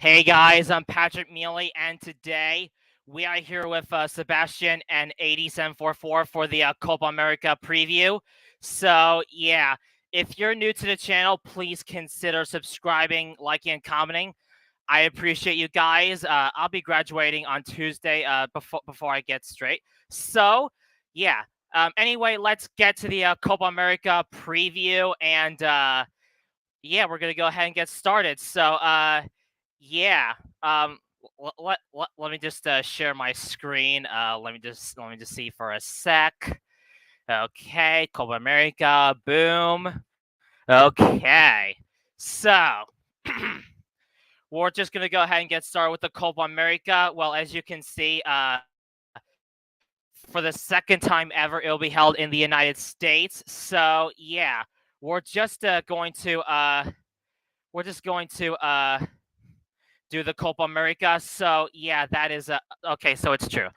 Hey guys, I'm Patrick Mealey, and today we are here with Sebastian and 8744 for the Copa America preview. So yeah, if you're new to the channel, please consider subscribing, liking, and commenting. I appreciate you guys. I'll be graduating on Tuesday. Before I get straight. So yeah. Anyway, let's get to the Copa America preview, and yeah, we're gonna go ahead and get started. So yeah. Let me just share my screen. Let me just see for a sec. Okay, Copa America. Boom. Okay. So we're just gonna go ahead and get started with the Copa America. Well, as you can see, for the second time ever, it'll be held in the United States. So yeah, we're just going to do the Copa America. So yeah, that is okay. So it's true.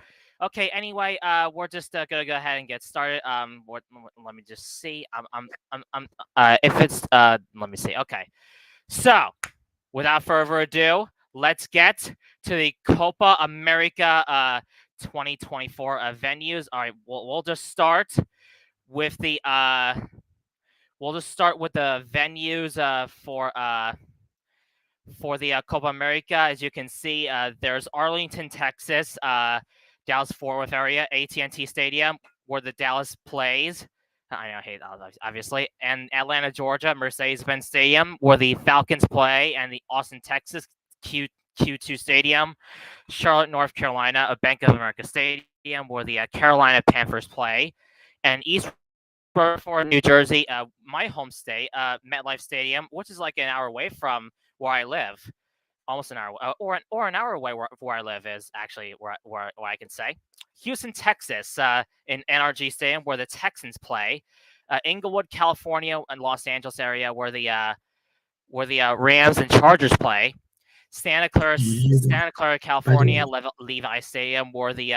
Okay. Anyway, we're just gonna go ahead and get started. Let me just see. If it's let me see. Okay. So without further ado, let's get to the Copa America 2024 venues. All right. We'll just start with the venues for the Copa America. As you can see, there's Arlington, Texas, Dallas-Fort Worth area, AT&T Stadium, where the Dallas plays. I hate obviously, and Atlanta, Georgia, Mercedes-Benz Stadium, where the Falcons play, and the Austin, Texas, Q2 Stadium, Charlotte, North Carolina, a Bank of America Stadium, where the Carolina Panthers play, and East Rutherford, New Jersey, my home state, MetLife Stadium, which is like an hour away from where I live, almost an hour, or an hour away where I live is actually where I can say. Houston, Texas, in NRG Stadium, where the Texans play. Inglewood, California, and Los Angeles area, where the Rams and Chargers play. Santa Clara, California, Levi Stadium, where the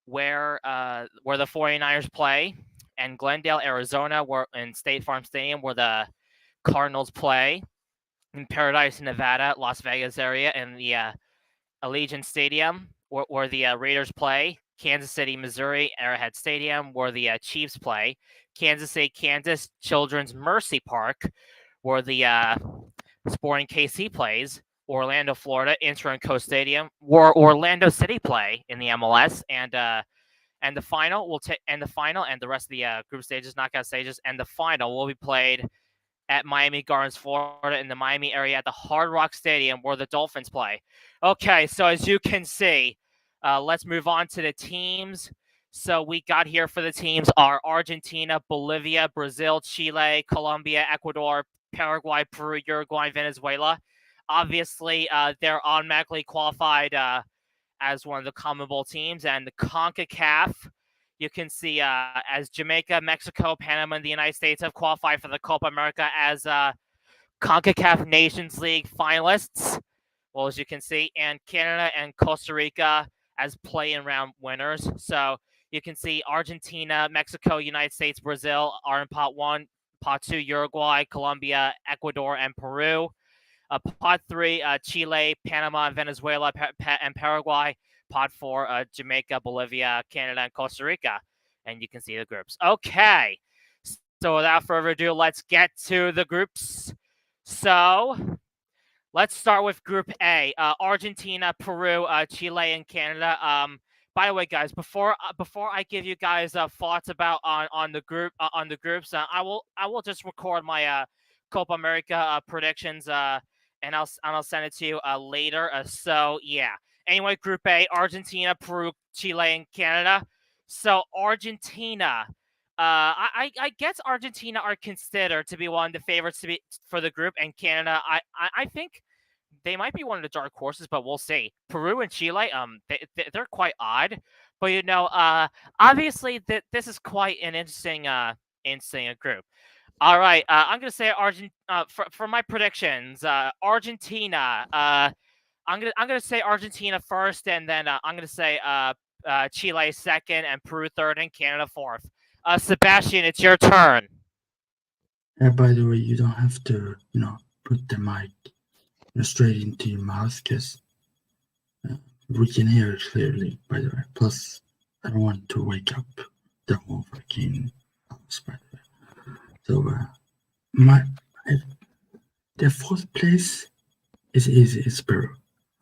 49ers play, and Glendale, Arizona, in State Farm Stadium, where the Cardinals play. In Paradise, Nevada, Las Vegas area, and the Allegiant Stadium, where the Raiders play. Kansas City, Missouri, Arrowhead Stadium, where the Chiefs play. Kansas City, Kansas, Children's Mercy Park, where the Sporting KC plays. Orlando, Florida, Inter&Co Stadium, where Orlando City play in the MLS, and the final and the rest of the group stages, knockout stages, and the final will be played at Miami Gardens, Florida, in the Miami area at the Hard Rock Stadium, where the Dolphins play. Okay, so as you can see, let's move on to the teams. So we got here for the teams are Argentina, Bolivia, Brazil, Chile, Colombia, Ecuador, Paraguay, Peru, Uruguay, Venezuela. Obviously, they're automatically qualified as one of the CONMEBOL teams, and the CONCACAF, you can see as Jamaica, Mexico, Panama, and the United States have qualified for the Copa America as CONCACAF Nations League finalists. Well, as you can see, and Canada and Costa Rica as play-in round winners. So you can see Argentina, Mexico, United States, Brazil are in Pot 1, Pot 2, Uruguay, Colombia, Ecuador, and Peru. Pot 3, Chile, Panama, Venezuela, and Paraguay. Pot 4, Jamaica, Bolivia, Canada, and Costa Rica. And you can see the groups. Okay. So without further ado, let's get to the groups. So let's start with Group A. Argentina, Peru, Chile, and Canada. By the way, guys, before I give you guys thoughts about on the groups, I will just record my Copa America predictions and I'll send it to you later. So yeah. Anyway, Group A: Argentina, Peru, Chile, and Canada. So Argentina, I guess Argentina are considered to be one of the favorites for the group, and Canada, I think they might be one of the dark horses, but we'll see. Peru and Chile, they're quite odd, but obviously this is quite an interesting group. All right, I'm gonna say for my predictions. Argentina. I'm gonna say Argentina first, and then I'm gonna say Chile second, and Peru third, and Canada fourth. Sebastian, it's your turn. By the way, you don't have to, put the mic straight into your mouth because we can hear it clearly, by the way. Plus, I don't want to wake up the whole fucking house, by the way. So, the fourth place is easy. It's Peru.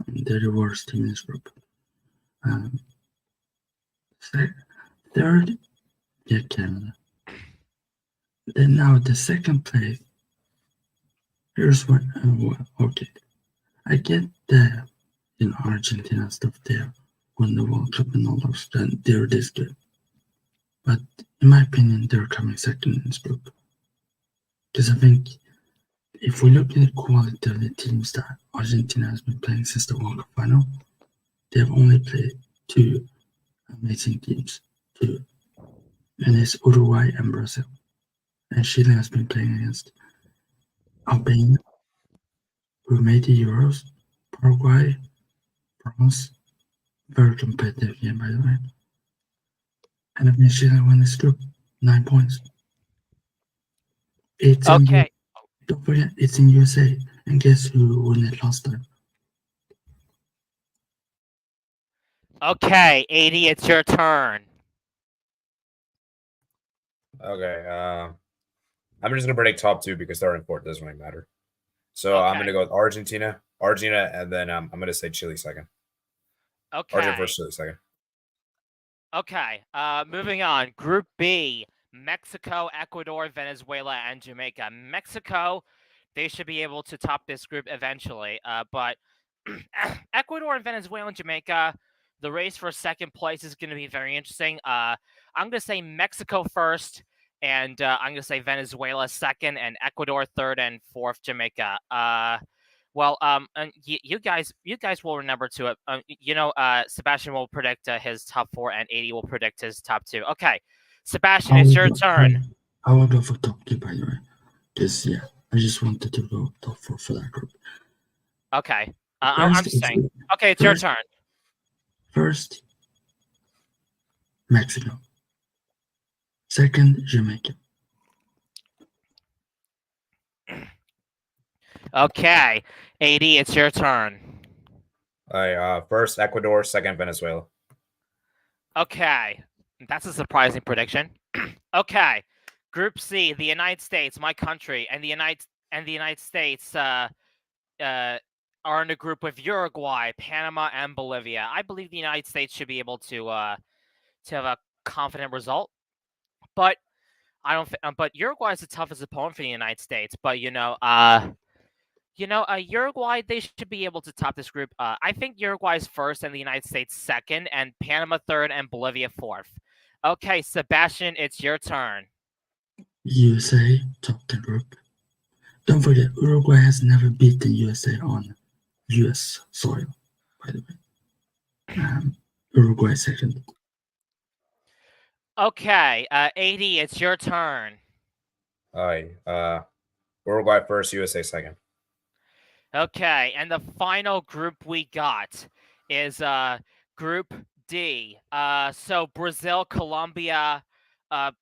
They're the worst team in this group. Third, yeah, Canada. Then now the second place. Here's what. Okay, I get the Argentina stuff there, win the World Cup and all those. Then they're this good, but in my opinion, they're coming second in this group. Because I think if we look at the quality of the teams that Argentina has been playing since the World Cup final, they have only played two amazing teams, and it's Uruguay and Brazil. And Chile has been playing against Albania, who made the Euros, Paraguay, France, very competitive game by the way. And I think Chile won this group, 9 points. It's Okay. Don't forget, it's in USA, and guess who won it last time? Okay, 80, it's your turn. Okay, I'm just gonna predict top two because third and fourth doesn't really matter. So I'm gonna go with Argentina, and then I'm gonna say Chile second. Okay. Argentina first, Chile second. Okay. Moving on. Group B: Mexico, Ecuador, Venezuela, and Jamaica. Mexico, they should be able to top this group eventually. But Ecuador and Venezuela and Jamaica, the race for second place is going to be very interesting. I'm going to say Mexico first, and I'm going to say Venezuela second, and Ecuador third, and fourth Jamaica. And you guys will remember to it. Sebastian will predict his top four, and 80 will predict his top two. Okay, Sebastian, it's your turn. I will go for top two, by the way, because I just wanted to go top four for that group. Okay, I'm just saying. Okay, it's your turn. First, Mexico. Second, Jamaica. Okay, 80, it's your turn. All right, first Ecuador, second Venezuela. Okay, that's a surprising prediction. Okay, Group C: the United States, my country, and the United States are in a group with Uruguay, Panama, and Bolivia. I believe the United States should be able to have a confident result, but I don't. But Uruguay is the toughest opponent for the United States. But Uruguay, they should be able to top this group. I think Uruguay's first and the United States second, and Panama third and Bolivia fourth. Okay, Sebastian, it's your turn. USA top the group. Don't forget, Uruguay has never beaten USA on US soil, by the way. Uruguay second. Okay, 80, it's your turn. All right, Uruguay first, USA second. Okay, and the final group we got is Group D. So Brazil, Colombia,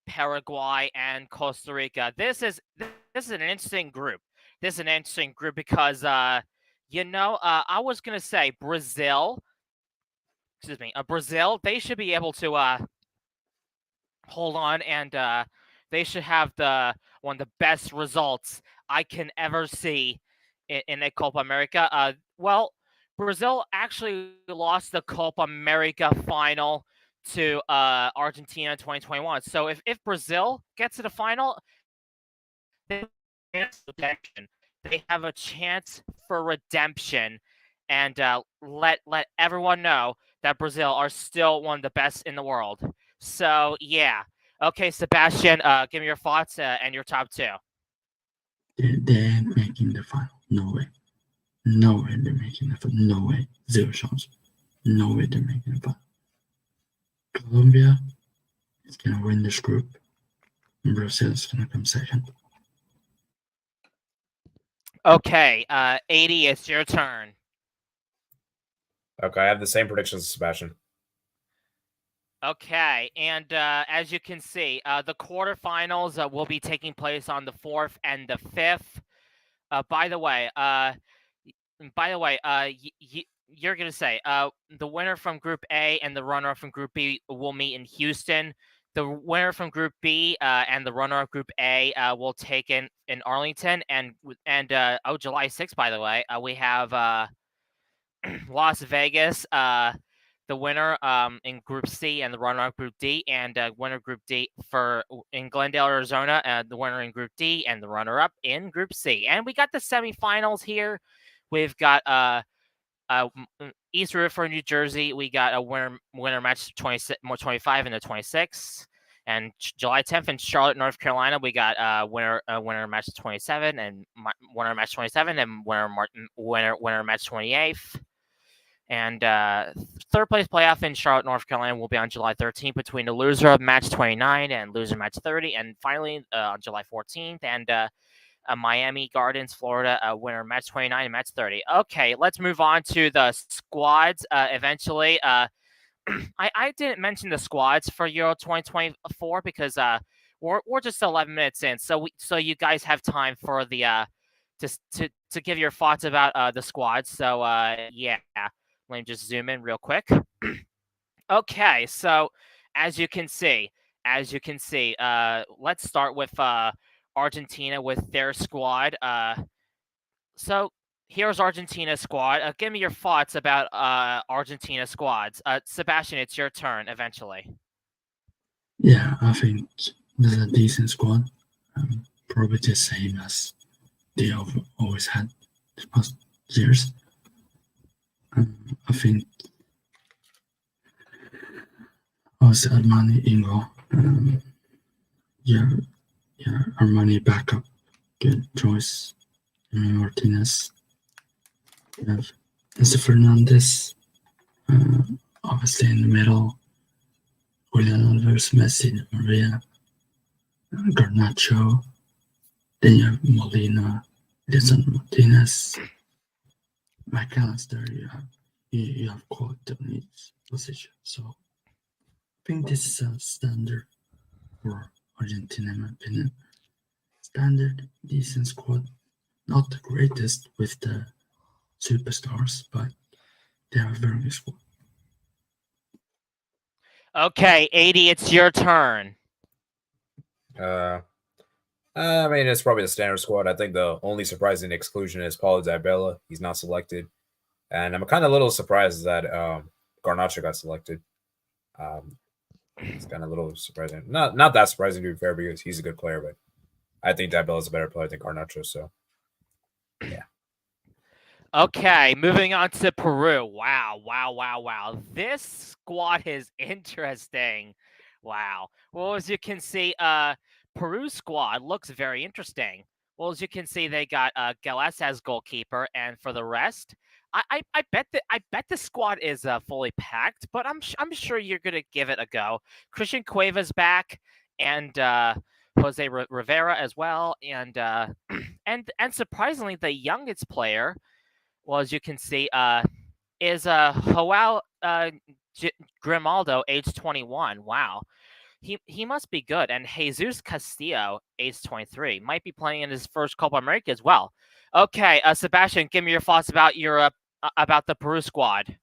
Paraguay, and Costa Rica. This is an interesting group. This is an interesting group because I was gonna say Brazil. Excuse me, Brazil. They should be able to hold on, and they should have one of the best results I can ever see in a Copa America. Brazil actually lost the Copa America final to Argentina in 2021. So if Brazil gets to the final, they have a chance for redemption. They have a chance for redemption, and let everyone know that Brazil are still one of the best in the world. So yeah. Okay, Sebastian, give me your thoughts and your top two. They're making the final. No way. No way they're making the final. No way. Zero chance. No way they're making the final. Colombia is going to win this group. And Brazil is going to come second. Okay, 80, it's your turn. Okay, I have the same predictions as Sebastian. Okay, and as you can see, the quarterfinals will be taking place on the 4th and the 5th. By the way, By the way, you're gonna say the winner from Group A and the runner-up from Group B will meet in Houston. The winner from Group B and the runner-up Group A will take in Arlington, and July 6th, by the way, we have Las Vegas. The winner in Group C and the runner-up Group D, and winner Group D in Glendale, Arizona. The winner in Group D and the runner-up in Group C. And we got the semifinals here. We've got East River, New Jersey. We got a winner match 25 and the 26th. And July 10th in Charlotte, North Carolina, we got winner match 27 and winner match 27 and winner match 28th. And third place playoff in Charlotte, North Carolina will be on July 13th between the loser of match 29 and loser match 30. And finally, on July 14th, and Miami Gardens, Florida, winner match 29 and match 30. Okay, let's move on to the squads eventually. I didn't mention the squads for Euro 2024 because we're just 11 minutes in, so you guys have time for the to give your thoughts about the squads. So yeah, let me just zoom in real quick. Okay, so as you can see, let's start with Argentina with their squad. So here's Argentina's squad. Give me your thoughts about Argentina squads. Sebastian, it's your turn eventually. Yeah, I think there's a decent squad. Probably the same as they have always had the past years. I think also Armani Ingo. Yeah, Armani backup, good choice. Martinez. We have Enzo Fernandez, obviously in the middle. Julian Alvarez, Messi, Maria, Garnacho. Then you have Molina, Edson Martinez, McAllister. You have quality on each position. So I think this is a standard for Argentina, in my opinion. Standard, decent squad. Not the greatest with the superstars, but they are a very good squad. Okay, 80, it's your turn. I mean, it's probably the standard squad. I think the only surprising exclusion is Paulo Dybala. He's not selected. And I'm kind of a little surprised that Garnacho got selected. It's kind of a little surprising. Not that surprising, to be fair, because he's a good player, but I think Dybala is a better player than Garnacho, so yeah. Okay, moving on to Peru. Wow. This squad is interesting. Wow. Well, as you can see, Peru's squad looks very interesting. Well, as you can see, they got Gales as goalkeeper, and for the rest, I bet the squad is fully packed, but I'm sure you're gonna give it a go. Christian Cueva's back, and Jose Rivera as well, and surprisingly, the youngest player, well, as you can see, is Joao Grimaldo, age 21. Wow. He must be good. And Jesus Castillo, age 23, might be playing in his first Copa America as well. Okay, Sebastian, give me your thoughts about about the Peru squad.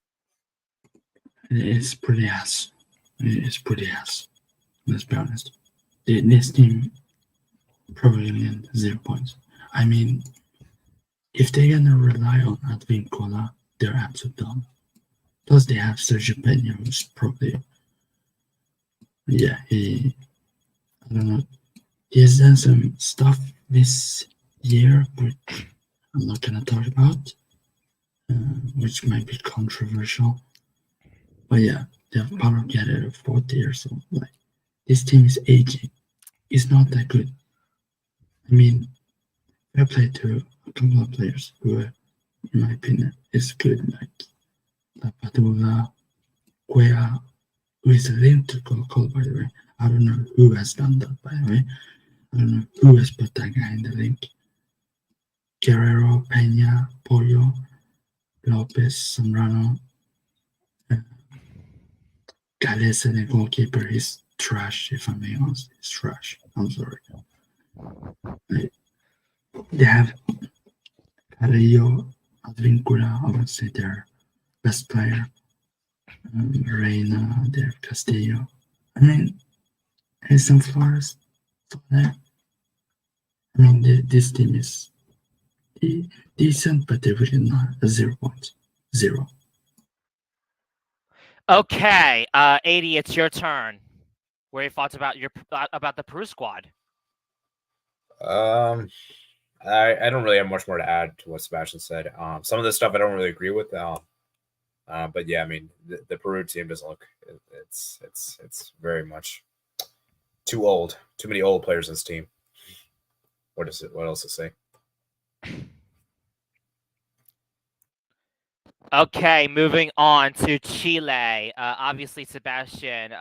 It's pretty ass. Let's be honest. This team probably gonna get 0 points. I mean, if they're gonna rely on Advíncula, they're absolutely dumb. Plus, they have Sergio Peña, who's probably, I don't know. He has done some stuff this year, which I'm not gonna talk about, which might be controversial. But yeah, they have Paulo Guerrero, 40 years old. Like, this team is aging. It's not that good. I mean, I played to a couple of players who, in my opinion, is good, like Lapadula, Cuea, who is linked to Colo-Colo, by the way. I don't know who has done that, by the way. I don't know who has put that guy in the link. Guerrero, Peña, Pollo, Lopez, Zambrano, Gales, the goalkeeper, is trash, if I'm being honest. He's trash. I'm sorry. They have Carrillo, Advincula, obviously their best player. Reina, their Castillo. I mean, and some Flores there. I mean, this team is decent, but they're really not a 0 point. 0. Okay, 80, it's your turn. What are your thoughts about the Peru squad? I don't really have much more to add to what Sebastian said. Some of the stuff I don't really agree with. But yeah, I mean, the Peru team doesn't look. It's very much too old. Too many old players in this team. What else to say? Okay, moving on to Chile. Obviously, Sebastian,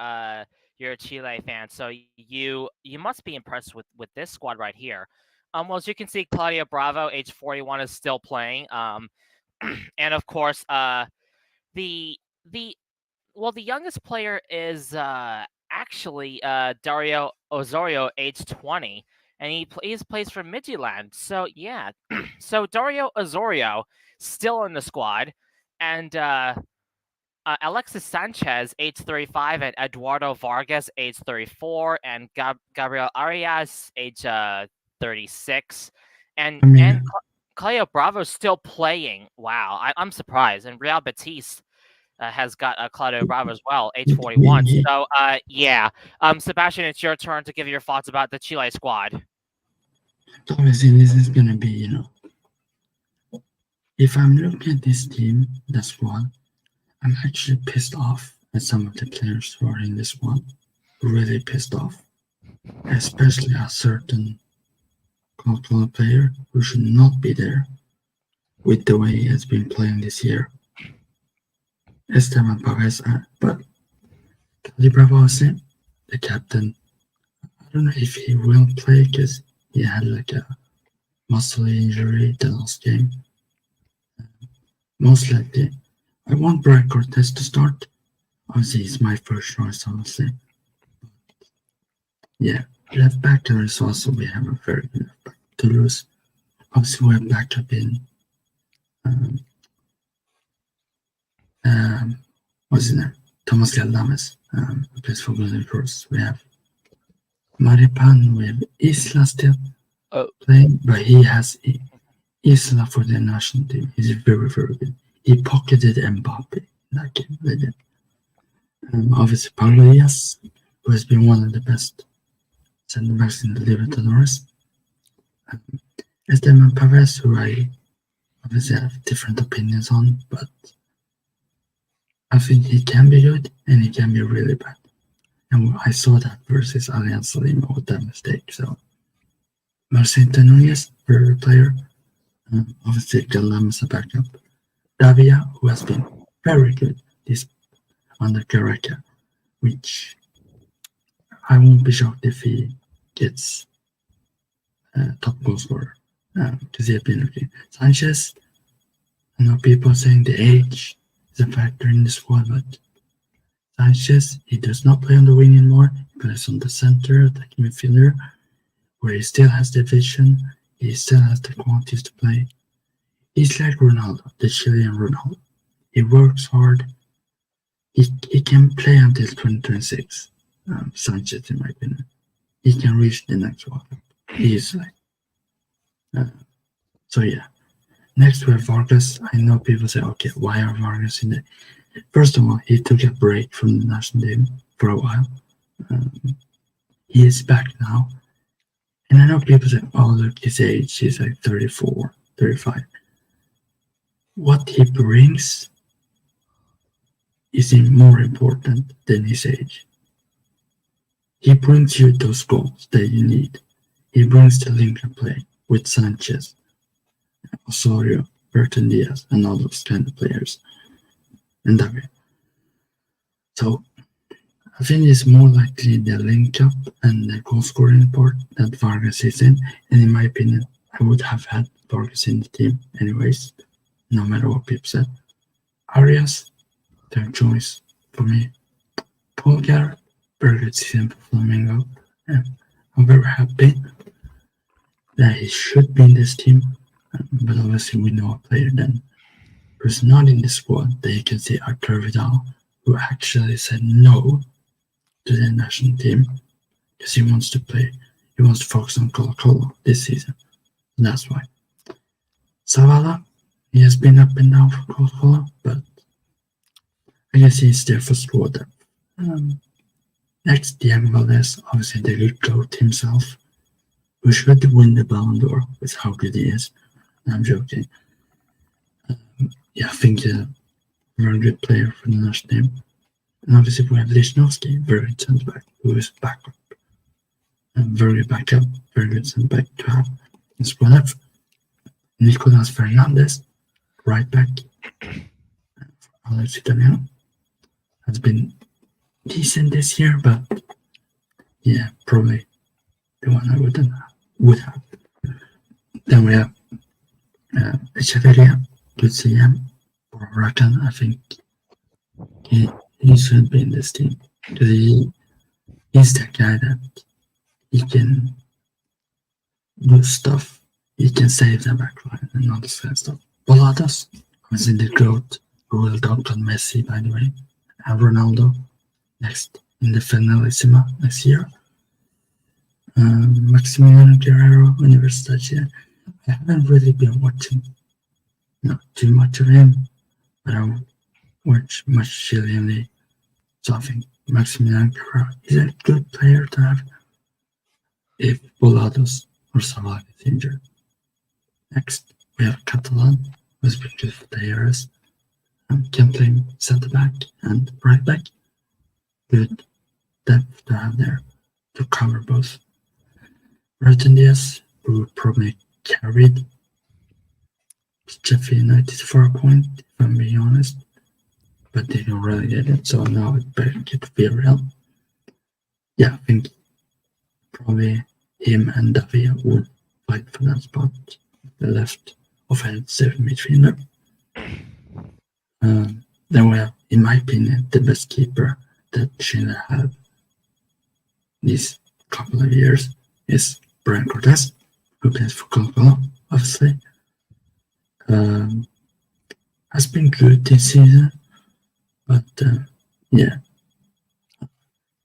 you're a Chile fan, so you must be impressed with this squad right here. Well, as you can see, Claudio Bravo, age 41, is still playing. And of course, the youngest player is actually Dario Osorio, age 20, and he plays for Midtjylland. So yeah, so Dario Osorio still in the squad, and Alexis Sanchez, age 35, and Eduardo Vargas, age 34, and Gabriel Arias, age 36, and Claudio Bravo still playing. Wow, I'm surprised. And Real Betis has got Claudio Bravo as well, age 41. So yeah, Sebastian, it's your turn to give your thoughts about the Chile squad. Obviously, this is gonna be, if I'm looking at this team, the squad, I'm actually pissed off at some of the players who are in this squad. Really pissed off, especially a certain Coca-Cola player who should not be there with the way he has been playing this year. Esteban Pavez, but Claudio Bravo is the captain. I don't know if he will play because he had like a muscle injury the last game. Most likely, I want Brian Cortez to start. Obviously, he's my first choice, obviously. Yeah, left back there is also, we have a very good left back. Toulouse. Obviously, we have backup in what's his name? Thomas Galdames, who plays for Golden Cross. We have Maripan, we have Isla still playing, but he has Isla for the national team. He's very, very good. He pocketed Mbappe in that game. They did. Obviously, Paulo Diaz, who has been one of the best center backs in the Libertadores. Esteban Pavez, who I obviously have different opinions on, but I think he can be good and he can be really bad. And I saw that versus Alianza Lima with that mistake. So, Marcelo Nunez, very player. Obviously, Galdames a backup. Davia, who has been very good this under Caraca, which I won't be shocked if he gets top goal scorer because he has been looking. Sanchez, I know people saying the age is a factor in the squad, but Sanchez, he does not play on the wing anymore. He plays on the center, attacking midfielder, where he still has the vision, he still has the qualities to play. He's like Ronaldo, the Chilean Ronaldo. He works hard. He can play until 2026. Sanchez, in my opinion, he can reach the next World Cup easily. So yeah. Next we have Vargas. I know people say, okay, why are Vargas in there? First of all, he took a break from the national team for a while. He is back now. And I know people say, oh, look, his age, he's like 34, 35. What he brings is more important than his age. He brings you those goals that you need. He brings the link-up play with Sanchez, Osorio, Bertrand Diaz, and all those kind of players. And that way. So I think it's more likely the link-up and the goal-scoring part that Vargas is in. And in my opinion, I would have had Vargas in the team anyways, no matter what people said. Arias, third choice for me. Polgar, very good season for Flamengo. And I'm very happy that he should be in this team. But obviously we know a player then who's not in the squad, that you can see Arthur Vidal, who actually said no to the national team because he wants to play. He wants to focus on Colo-Colo this season. And that's why. Zavala, he has been up and down for Colo-Colo, but I guess he's there for squad depth. Next, Diego Valdez, obviously the good GOAT himself, who should win the Ballon d'Or with how good he is. I'm joking. I think he's a very good player for the national team. And obviously we have Lichnowsky, very good centre back, who is backup. And very good backup, very good centre back to have in squad depth. Nicolas Fernandez, right back. Alex Italiano has been decent this year, but probably the one I would have. Then we have Echeverria, good CM, or Rakan. I think he should be in this team because he's that guy that he can do stuff. He can save the backline and all this kind of stuff. Bolados was in the GOAT, who will dunk on Messi, by the way, and Ronaldo next in the Finalissima next year. Maximiliano Guerrero, Universidad. I haven't really been watching too much of him, but I watch much Chilean league. So I think Maximiliano Guerrero is a good player to have if Bolados or Zavala is injured. Next, we have Catalan, who has been good for the years. Can play centre back and right back. Good depth to have there to cover both. Rutten Diaz, who probably carried Sheffield United for a point, if I'm being honest, but they don't relegate it, so now it better get Villarreal. I think probably him and Davia would fight for that spot, the left offensive midfielder. Then we have, in my opinion, the best keeper that Chile had these couple of years is Brian Cortez, who plays for Colo-Colo, obviously. Has been good this season, but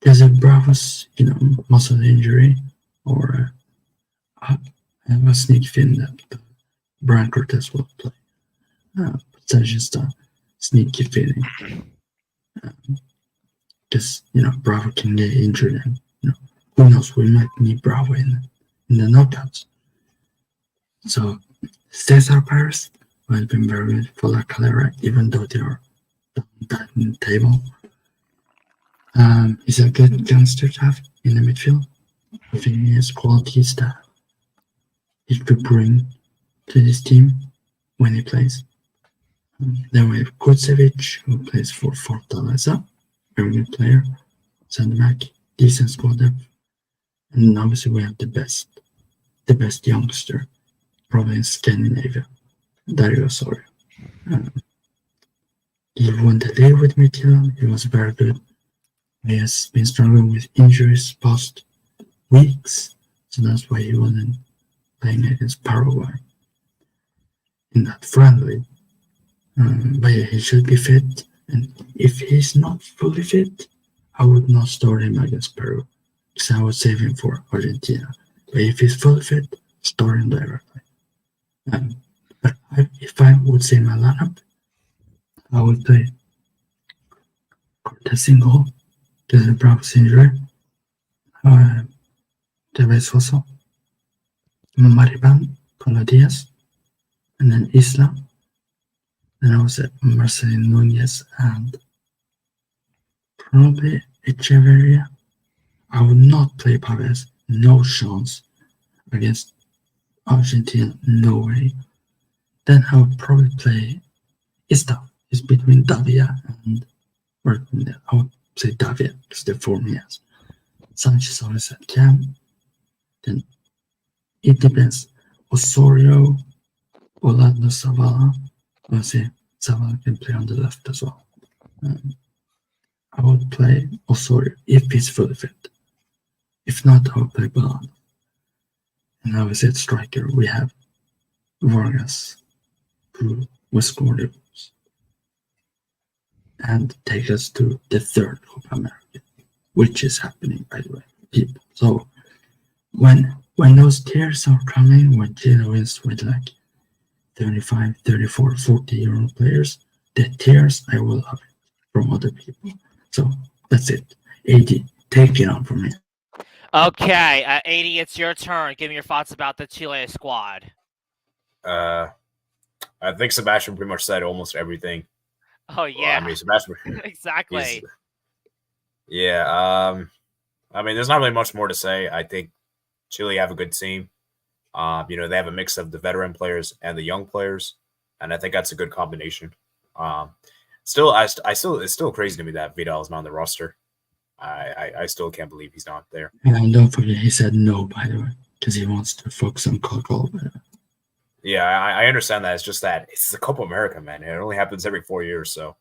there's a Bravos, muscle injury, or I have a sneak feeling that Brian Cortez will play. But that's just a sneaky feeling. Because, Bravo can get injured and, who knows, we might need Bravo in the knockouts. So, Cesar Paris has been very good for La Calera, even though they are down in the table. He's a good youngster to have in the midfield. I think he has qualities that he could bring to this team when he plays. Then we have Kurcevic, who plays for Fortaleza, very good player, centre back, decent squad depth, and obviously we have the best youngster, probably in Scandinavia, Dario Osorio. He won the league with Midtjylland. He was very good. He has been struggling with injuries past weeks, so that's why he wasn't playing against Paraguay in that friendly. But he should be fit, and if he's not fully fit, I would not start him against Peru, because I would save him for Argentina. But if he's fully fit, start him directly. But if I would say my lineup, I would play Cortez in goal, because of Bravos injury, Tevez Soso, Mariban, Polo Diaz, and then Isla. Then I was at Marcelino Nunez and probably Echeverria. I would not play Pavez, no chance, against Argentina, no way. Then I would probably play Ista. It's between Davia and, or I would say Davia because the form he has. Sanchez always at cam. Then it depends. Osorio, Orlando Zavala. Obviously, Zavala can play on the left as well. I would play Osorio if he's fully fit. If not, I would play Bolano. And obviously at striker, we have Vargas, who was scored the goals. and take us to the third Copa America, which is happening, by the way, people. So when those tiers are coming, when Chile wins with like 35, 34, 40-year-old players, the tiers I will love it from other people. So that's it. AD, take it on from here. Okay, 80, it's your turn. Give me your thoughts about the Chile squad. I think Sebastian pretty much said almost everything. Oh yeah, Well, I mean, Sebastian. exactly. Yeah. I mean, there's not really much more to say. I think Chile have a good team. They have a mix of the veteran players and the young players, and I think that's a good combination. Still, it's still crazy to me that Vidal is not on the roster. I still can't believe he's not there. And don't forget, he said no, by the way, because he wants to focus on Coco. Yeah, I understand that. It's just that it's the Copa America, man. It only happens every 4 years, so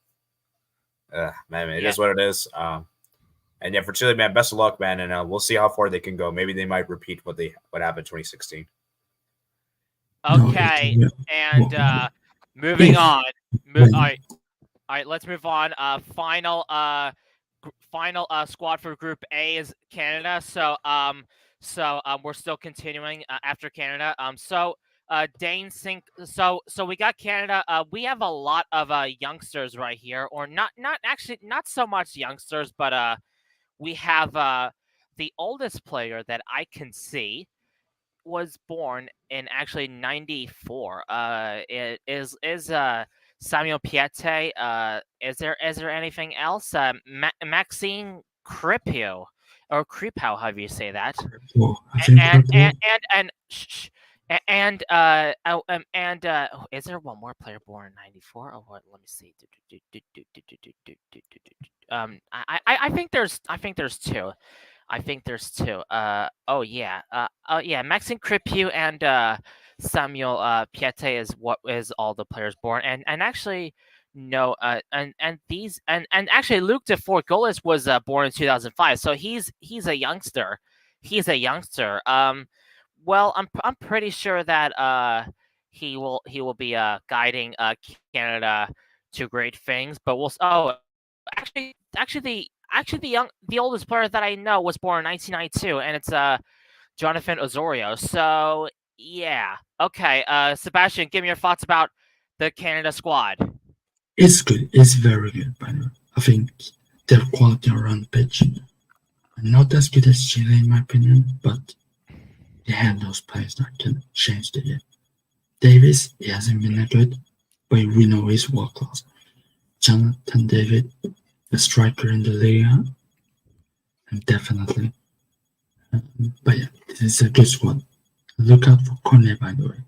man, it is what it is. And yeah, for Chile, man, best of luck, man, and we'll see how far they can go. Maybe they might repeat what happened in 2016. Okay, and moving on. All right, let's move on. Final squad for Group A is Canada. So we're still continuing after Canada. Dane Sink. So we got Canada. We have a lot of youngsters right here, or not so much youngsters, but we have the oldest player that I can see was born in actually 94. It is Samuel Piette. Is there anything else? Maxine Kripiu or Kripow, however you say that. Is there one more player born in 94? Oh, what? Let me see. I think there's two. Maxime Kripiu and Samuel Piette is all the players born, and actually no, and actually Luc de Forgolis was born in 2005, so he's a youngster. He's a youngster. Well, I'm pretty sure that he will be guiding Canada to great things, but we'll. Oh, actually the oldest player that I know was born in 1992, and it's Jonathan Osorio. So yeah, okay. Sebastian, give me your thoughts about the Canada squad. It's good. It's very good, by the way. I think their quality around pitch not as good as Chile, in my opinion, but they have those players that can change the game. Davis, he hasn't been that good, but we know he's world class. Jonathan David, the striker in the Liga, and definitely. But yeah, this is a good squad. Look out for Cornet, by the way,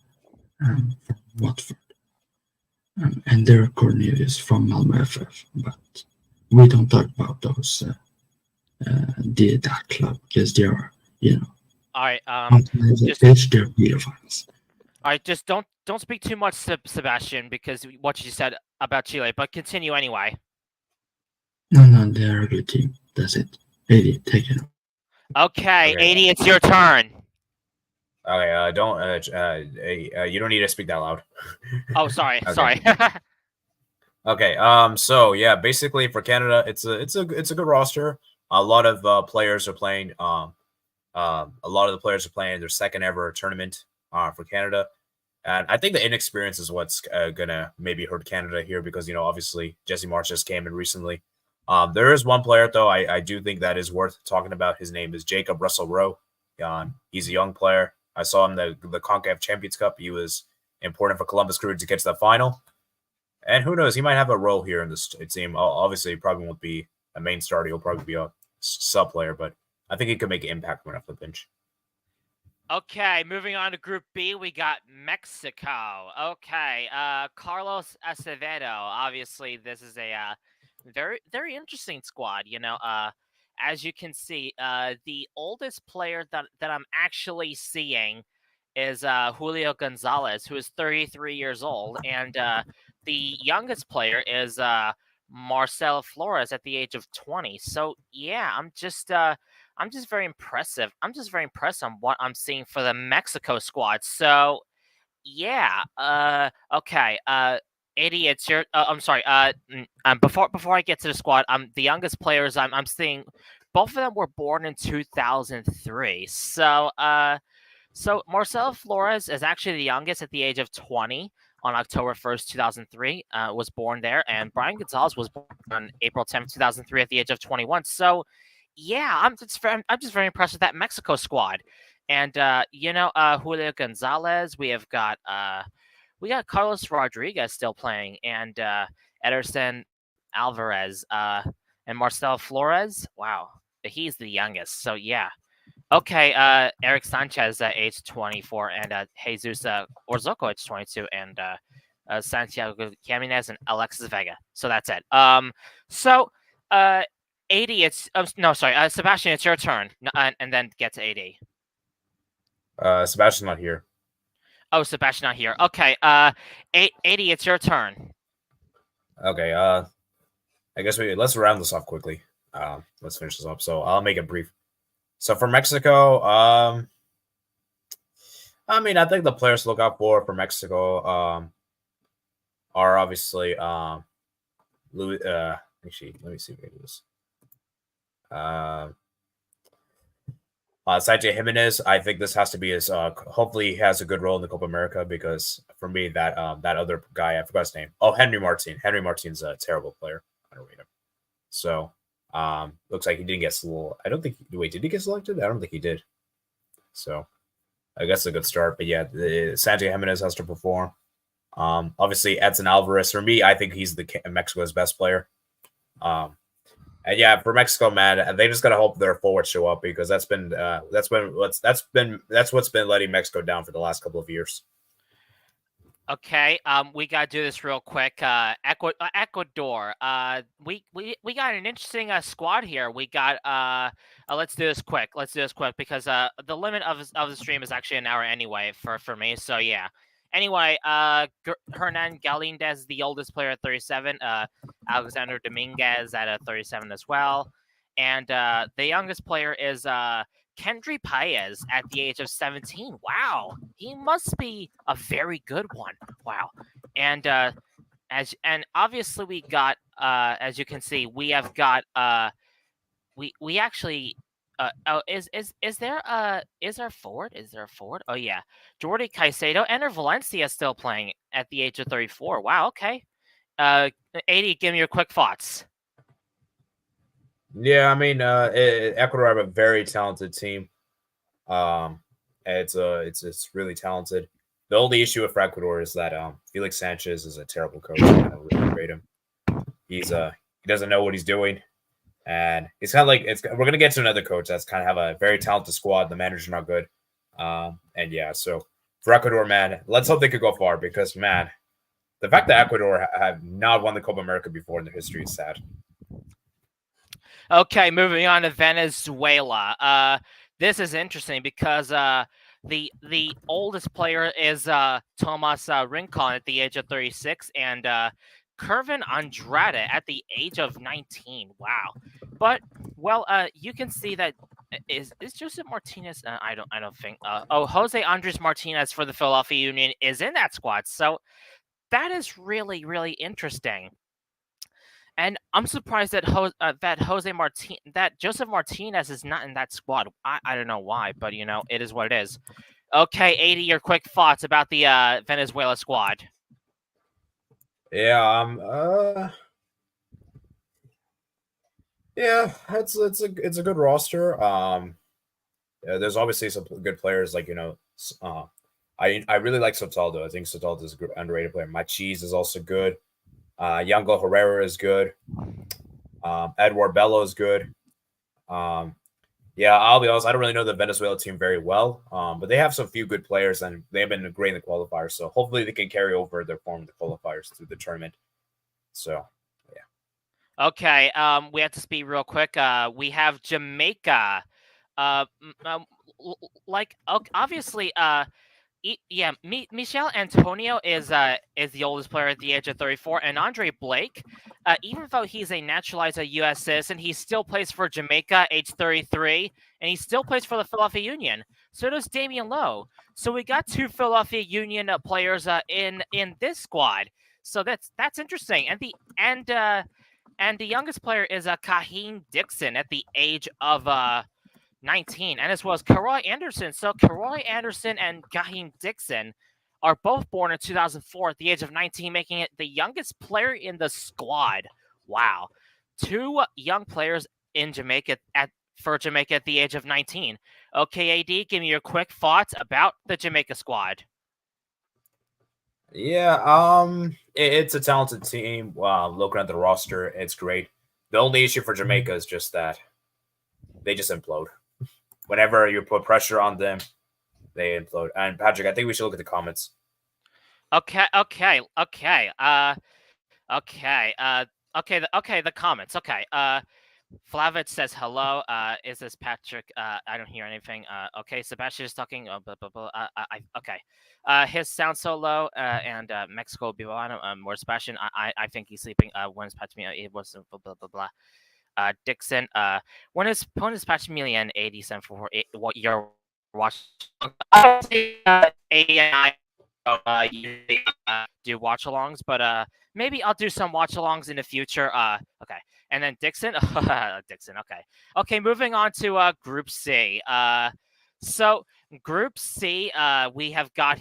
from Watford. And Derek Cornelius from Malmö FF, but we don't talk about those that club because they are, all right. They're beautiful. All right, just don't speak too much, Sebastian, because what you said about Chile. But continue anyway. No, they're a good team. That's it. 80, take it. Okay, 80, it's your turn. Okay, you don't need to speak that loud. Oh, sorry, okay. Sorry. Okay, so yeah, basically for Canada, it's a good roster. A lot of players are playing. A lot of the players are playing their second ever tournament for Canada, and I think the inexperience is what's gonna maybe hurt Canada here because obviously Jesse March just came in recently. There is one player though I do think that is worth talking about. His name is Jacob Russell-Rowe. He's a young player. I saw him the CONCACAF Champions Cup. He was important for Columbus Crew to get to the final. And who knows, he might have a role here in this team. Obviously, he probably won't be a main starter. He'll probably be a sub player, but I think he could make an impact when off the bench. Okay, moving on to Group B, we got Mexico. Okay, Carlos Acevedo. Obviously, this is a very, very interesting squad. As you can see, the oldest player that I'm actually seeing is Julio Gonzalez, who is 33 years old, and the youngest player is Marcel Flores at the age of 20. So yeah, I'm just very impressive. I'm just very impressed on what I'm seeing for the Mexico squad. So yeah, okay. 80, it's your. I'm sorry. Before I get to the squad, the youngest players I'm seeing, both of them were born in 2003. So Marcelo Flores is actually the youngest at the age of 20 on October 1st, 2003. Was born there, and Brian Gonzalez was born on April 10th, 2003, at the age of 21. So, yeah, I'm just very impressed with that Mexico squad. And Julio Gonzalez, we got Carlos Rodriguez still playing, and Ederson Alvarez, and Marcelo Flores. Wow, he's the youngest. So yeah. Okay, Eric Sanchez at age 24, and Jesus Orzoco at 22, and Santiago Jimenez and Alexis Vega. So that's it. So 80, it's no, sorry, Sebastian, it's your turn, and then get to 80. Sebastian's not here. Oh, Sebastian not here. Okay, 80, it's your turn. Okay, I guess let's round this off quickly. Let's finish this up. So I'll make it brief. So for Mexico, I mean, I think the players to look out for Mexico are obviously Louis. Actually, let me see what it is. Santiago Jimenez, I think this has to be his. Hopefully, he has a good role in the Copa America, because for me, that other guy, I forgot his name. Oh, Henry Martin. Henry Martin's a terrible player. I don't rate him. So. Looks like he didn't get I don't think. Wait, did he get selected? I don't think he did. So, I guess it's a good start. But yeah, Santiago Jimenez has to perform. Obviously, Edson Alvarez. For me, I think he's Mexico's best player. And yeah, for Mexico, man, they just gotta hope their forwards show up, because that's what's been letting Mexico down for the last couple of years. Okay, we gotta do this real quick. Ecuador. We got an interesting squad here. We got let's do this quick. Because the limit of the stream is actually an hour anyway for me. So yeah. Anyway, Hernan Galindez, the oldest player at 37. Alexander Dominguez at 37 as well, and the youngest player is Kendry Paez at the age of 17. Wow, he must be a very good one. Wow, and obviously we got as you can see, we have got we actually is there a forward? Oh yeah, Jordi Caicedo, Enter Valencia still playing at the age of 34. Wow, okay. 80, give me your quick thoughts. Yeah, I mean, Ecuador have a very talented team. It's really talented. The only issue with Ecuador is that Felix Sanchez is a terrible coach. I don't really rate him. He doesn't know what he's doing, and it's kind of like we're gonna get to another coach that's kind of have a very talented squad. The manager's not good, and yeah. So for Ecuador, man, let's hope they could go far, because man, the fact that Ecuador have not won the Copa America before in their history is sad. Okay, moving on to Venezuela. This is interesting because the oldest player is Tomas Rincon at the age of 36, and Kervin Andrade at the age of 19. Wow. But you can see that is Joseph Martinez. I don't think. Jose Andres Martinez for the Philadelphia Union is in that squad. So that is really, really interesting. And I'm surprised that Joseph Martinez is not in that squad. I don't know why, but it is what it is. Okay, 80, your quick thoughts about the Venezuela squad. Yeah, yeah, it's a good roster. There's obviously some good players, like I really like Soteldo. I think Soteldo is an underrated player. Machis is also good. Yango Herrera is good. Edward Bello is good. Yeah, I'll be honest, I don't really know the Venezuela team very well, but they have some few good players, and they've been great in the qualifiers. So hopefully they can carry over their form in the qualifiers through the tournament. So, yeah. Okay, we have to speed real quick. We have Jamaica. Obviously, Michel Antonio is the oldest player at the age of 34, and Andre Blake, even though he's a naturalized U.S. citizen, he still plays for Jamaica, age 33, and he still plays for the Philadelphia Union. So does Damian Lowe. So we got two Philadelphia Union players in this squad. So that's interesting. And the youngest player is Kaheen Dixon at the age of 19, and as well as Karoy Anderson. So Karoy Anderson and Kaheen Dixon are both born in 2004 at the age of 19, making it the youngest player in the squad. Wow. 2 young players in Jamaica for Jamaica at the age of 19. Okay, AD, give me your quick thoughts about the Jamaica squad. Yeah, it's a talented team. Wow, looking at the roster, it's great. The only issue for Jamaica is just that they just implode. Whenever you put pressure on them, they implode. And Patrick, I think we should look at the comments. Okay. The comments. Okay. Flavit says hello. Is this Patrick? I don't hear anything. Okay, Sebastian is talking. Blah, blah, blah. Okay. His sound so low. And Mexico Bilbao. More Sebastian. I think he's sleeping. When is Patrick Mealey? It was blah blah blah blah. Dixon. When is Patrick Mealey and 87 for what you're watching? I would say AD and I usually do watch-alongs, but maybe I'll do some watch-alongs in the future. Okay. And then Dixon. Dixon, okay. Okay, moving on to Group C. So Group C, we have got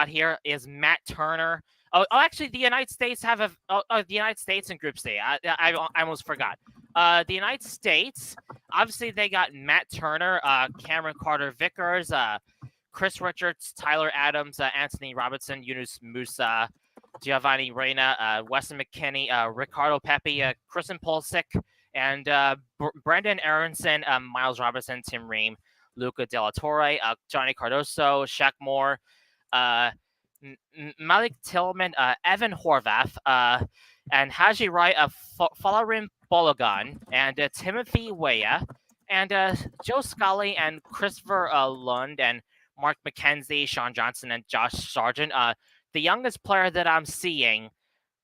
here is Matt Turner. Oh, actually, the United States have the United States in Group C. I almost forgot. The United States, obviously, they got Matt Turner, Cameron Carter-Vickers, Chris Richards, Tyler Adams, Anthony Robinson, Yunus Musa, Giovanni Reyna, Weston McKinney, Ricardo Pepe, Kristen Pulisic, and Brendan Aronson, Miles Robinson, Tim Ream, Luca De La Torre, Johnny Cardoso, Shaq Moore, Malik Tillman, Evan Horvath, and Haji Wright, Falarin Bologan, and Timothy Weah, and Joe Scully, and Christopher Lund, and Mark McKenzie, Sean Johnson, and Josh Sargent. The youngest player that I'm seeing,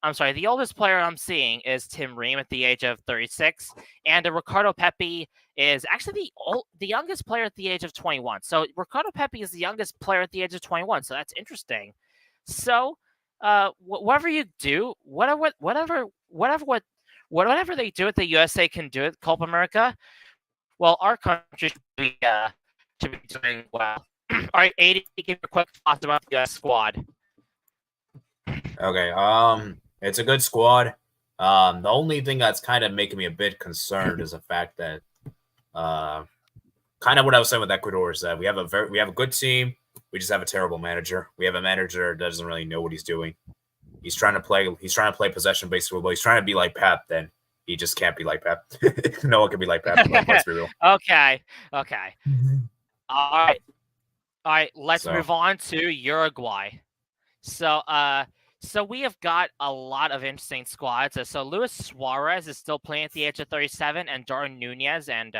the oldest player I'm seeing is Tim Ream at the age of 36, and Ricardo Pepe is actually the youngest player at the age of 21. So Ricardo Pepe is the youngest player at the age of 21. So that's interesting. So whatever you do, whatever they do at the USA can do at Copa America. Well, our country should be doing well. All right, AD, give me a quick thoughts about the US squad. Okay, it's a good squad. The only thing that's kind of making me a bit concerned is the fact that, kind of what I was saying with Ecuador is that we have a good team. We just have a terrible manager. We have a manager that doesn't really know what he's doing. He's trying to play possession based football. He's trying to be like Pep. Then he just can't be like Pep. No one can be like Pep. Let's be real. Okay. All right. Let's move on to Uruguay. So we have got a lot of interesting squads. So Luis Suarez is still playing at the age of 37, and Darwin Nunez. And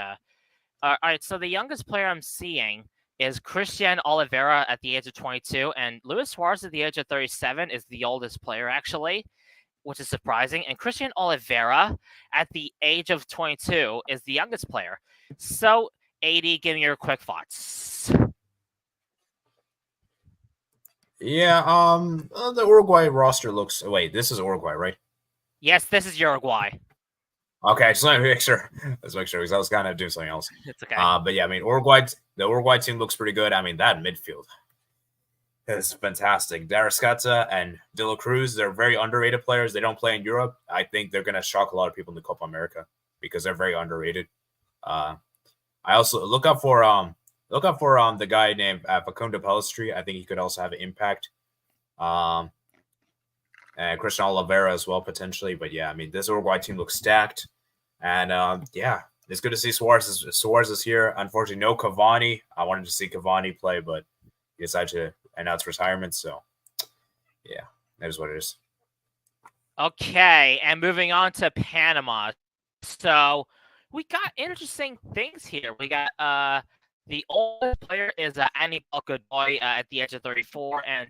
all right, so the youngest player I'm seeing is Christian Oliveira at the age of 22, and Luis Suarez at the age of 37 is the oldest player, actually, which is surprising. And Christian Oliveira at the age of 22 is the youngest player. So, AD, give me your quick thoughts. Yeah, the Uruguay roster looks. Wait, this is Uruguay, right? Yes, this is Uruguay. Okay, just let me make sure. Let's make sure because I was kind of doing something else. It's okay. But yeah, I mean, the Uruguay team looks pretty good. I mean, that midfield is fantastic. Darascata and De La Cruz, they're very underrated players. They don't play in Europe. I think they're gonna shock a lot of people in the Copa America because they're very underrated. I also look up for the guy named Facundo Pellistri. I think he could also have an impact. And Christian Oliveira as well, potentially. But yeah, I mean, this Uruguay team looks stacked. And yeah, it's good to see Suarez is here. Unfortunately, no Cavani. I wanted to see Cavani play, but he decided to announce retirement. So yeah, that is what it is. Okay, and moving on to Panama. So we got interesting things here. We got the oldest player is Anibal Godoy at the age of 34, and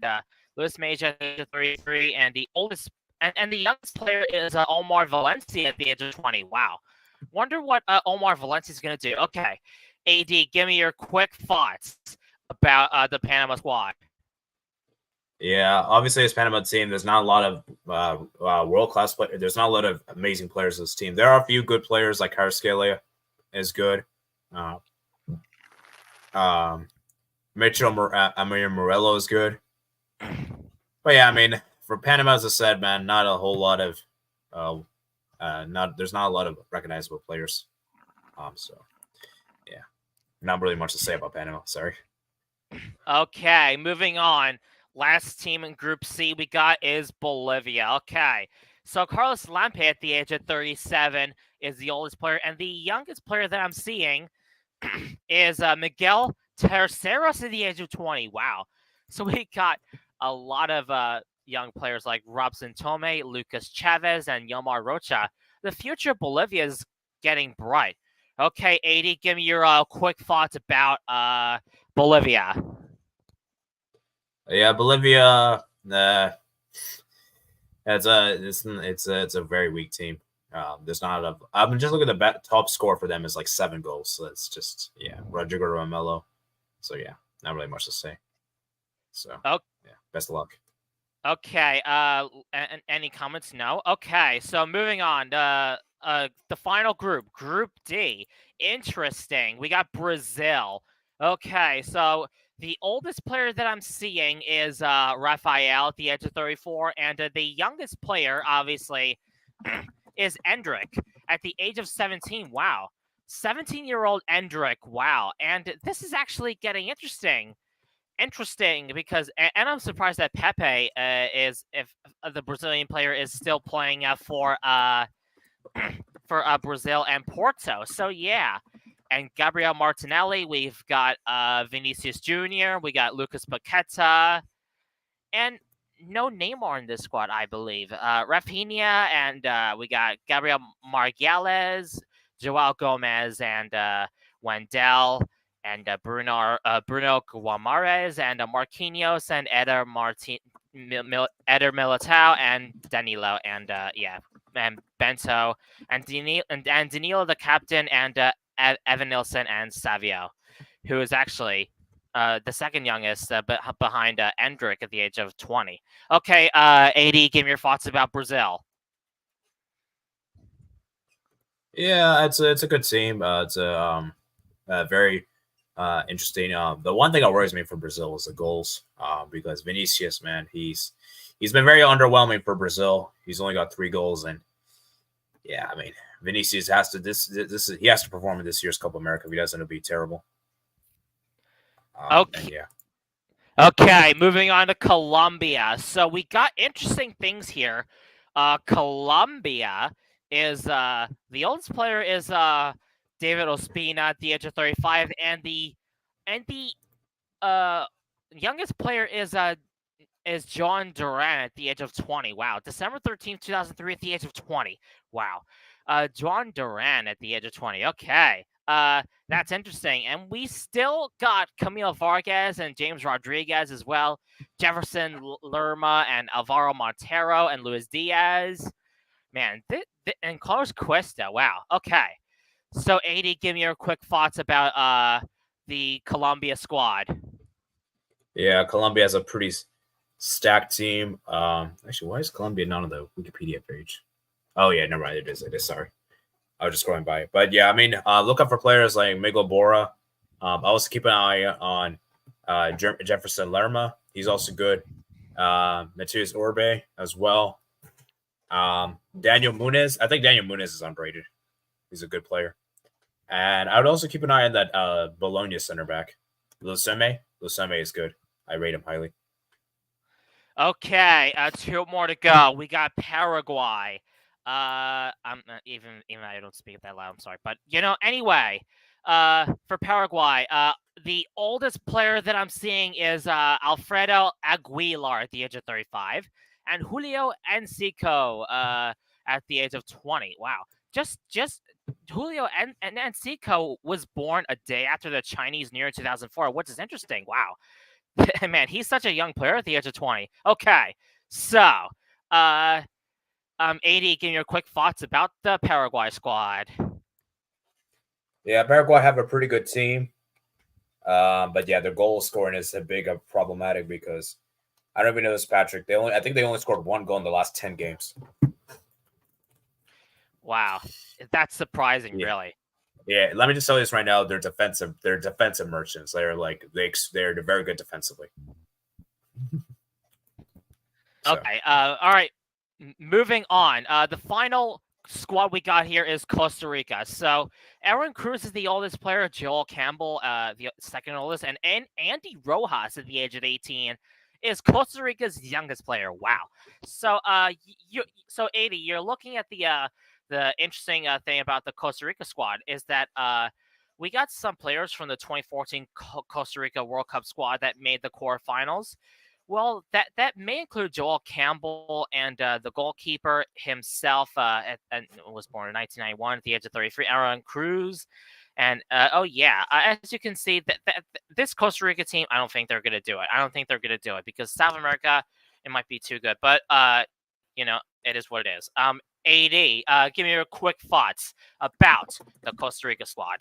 Luis Mejia at the age of 33, and the oldest and the youngest player is Omar Valencia at the age of 20. Wow. Wonder what Omar Valencia is going to do. Okay, AD, give me your quick thoughts about the Panama squad. Yeah, obviously, this Panama team, there's not a lot of world class players. There's not a lot of amazing players in this team. There are a few good players, like Karaskele is good. Uh, Amir Morello is good. But yeah, I mean, for Panama, as I said, man, not a whole lot of there's not a lot of recognizable players. So yeah, not really much to say about Panama. Sorry. Okay, moving on. Last team in Group C we got is Bolivia. Okay, so Carlos Lampe at the age of 37 is the oldest player, and the youngest player that I'm seeing is Miguel Terceros at the age of 20. Wow. So we got a lot of young players like Robson Tome, Lucas Chavez, and Yomar Rocha. The future of Bolivia is getting bright. Okay, 80, give me your quick thoughts about Bolivia. Yeah, Bolivia. It's a very weak team. There's not a. I'm just looking at the top score for them is like 7 goals. So it's just Rodrigo Romelo. So yeah, not really much to say. So yeah, best of luck. Okay. Any comments? No. Okay. So moving on. The final group, Group D. Interesting. We got Brazil. Okay. So the oldest player that I'm seeing is Rafael at the age of 34, and the youngest player, obviously, is Endrick at the age of 17. Wow. 17-year-old Endrick. Wow. And this is actually getting interesting because and I'm surprised that Pepe is if the Brazilian player is still playing for Brazil and Porto. So yeah, and Gabriel Martinelli, we've got Vinicius Jr., we got Lucas Paqueta, and no Neymar in this squad, I believe. Rafinha, and we got Gabriel Margales, Joao Gomez, and Wendell, and Bruno Guimaraes, and Marquinhos, and Eder Militao, and Danilo, and and Bento, and Danilo the captain, and Evan Nilsson, and Savio, who is actually the second youngest, but behind Endrick at the age of 20. Okay, 80, give me your thoughts about Brazil. Yeah, it's a good team. It's a very interesting. The one thing that worries me for Brazil is the goals. Because Vinicius, man, he's been very underwhelming for Brazil. He's only got 3 goals, and yeah, I mean, Vinicius has to he has to perform in this year's Copa America. If he doesn't, it'll be terrible. Okay. Yeah. Okay, moving on to Colombia. So we got interesting things here. Colombia is the oldest player is David Ospina at the age of 35, and the youngest player is John Duran at the age of 20. Wow, December 13th, 2003 at the age of 20. Wow, John Duran at the age of 20. Okay. That's interesting. And we still got Camilo Vargas and James Rodriguez as well, Jefferson Lerma and Alvaro Montero and Luis Diaz. Man, and Carlos Cuesta. Wow. Okay. So, 80, give me your quick thoughts about the Colombia squad. Yeah, Colombia has a pretty stacked team. Actually, why is Colombia not on the Wikipedia page? Oh yeah, never mind. It is. Sorry. I was just going by it. But yeah, I mean, look up for players like Miguel Borja. I also keep an eye on Jefferson Lerma. He's also good. Matias Orbe as well. Daniel Muniz. I think Daniel Muniz is unrated. He's a good player. And I would also keep an eye on that Bologna center back. Luseme. Luseme is good. I rate him highly. Okay, 2 more to go. We got Paraguay. I'm even I don't speak that loud. I'm sorry, but anyway, for Paraguay, the oldest player that I'm seeing is Alfredo Aguilar at the age of 35, and Julio Enciso at the age of 20. Wow, just Julio Enciso was born a day after the Chinese New Year 2004, which is interesting. Wow. Man, he's such a young player at the age of 20. Okay, so 80, give me your quick thoughts about the Paraguay squad. Yeah, Paraguay have a pretty good team. But yeah, their goal scoring is a big problematic because I don't even know this, Patrick. I think they only scored 1 goal in the last 10 games. Wow, that's surprising, Yeah. really. Yeah, let me just tell you this right now. They're defensive merchants. They're they're very good defensively. So. Okay. All right. Moving on. The final squad we got here is Costa Rica. So Aaron Cruz is the oldest player. Joel Campbell, the second oldest, and Andy Rojas at the age of 18 is Costa Rica's youngest player. Wow. So so 80. You're looking at the interesting thing about the Costa Rica squad is that we got some players from the 2014 Costa Rica World Cup squad that made the quarterfinals. Well, that may include Joel Campbell and the goalkeeper himself, and was born in 1991 at the age of 33, Aaron Cruz. And as you can see, that this Costa Rica team, I don't think they're going to do it. I don't think they're going to do it because South America, it might be too good. But it is what it is. AD, give me your quick thoughts about the Costa Rica squad.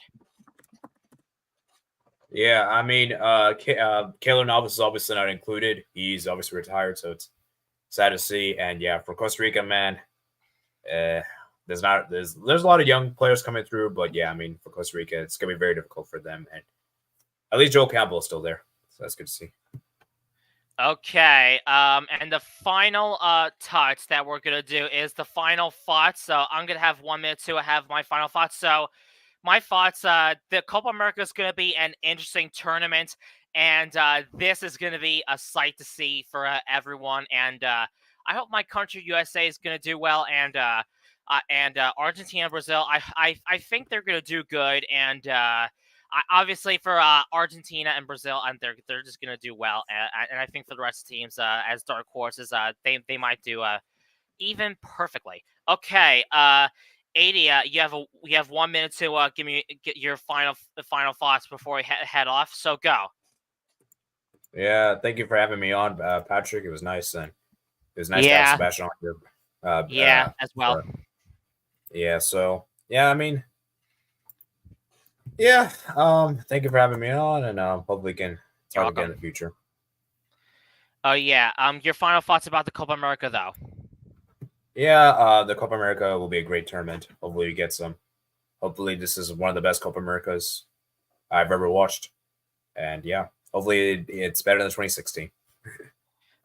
Yeah, I mean, Keylor Navas is obviously not included. He's obviously retired, so it's sad to see. And yeah, for Costa Rica, man, there's a lot of young players coming through, but yeah, I mean, for Costa Rica, it's gonna be very difficult for them. And at least Joel Campbell is still there, so that's good to see. Okay, and the final touch that we're gonna do is the final thoughts. So I'm gonna have 1 minute to have my final thoughts. So my thoughts, the Copa America is going to be an interesting tournament, and this is going to be a sight to see for everyone. And I hope my country, USA, is going to do well, and Argentina, Brazil, I think they're going to do good. And obviously for Argentina and Brazil, and they're just going to do well. And I think for the rest of the teams, as dark horses, they might do even perfectly. Okay. 80, you have 1 minute to get your final thoughts before we head off. So go. Yeah, thank you for having me on, Patrick. It was nice, and it was nice to have Sebastian on here. As well. Yeah. So yeah, I mean, yeah. Thank you for having me on, and hopefully we can talk again in the future. Oh yeah. Your final thoughts about the Copa America, though. Yeah, the Copa America will be a great tournament. Hopefully we get some. Hopefully this is one of the best Copa Americas I've ever watched. And yeah, hopefully it's better than 2016.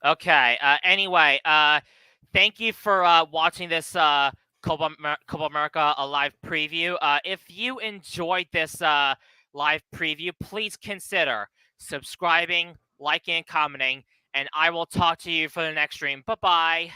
Okay. Anyway, thank you for watching this Copa America a live preview. If you enjoyed this live preview, please consider subscribing, liking, and commenting. And I will talk to you for the next stream. Bye-bye.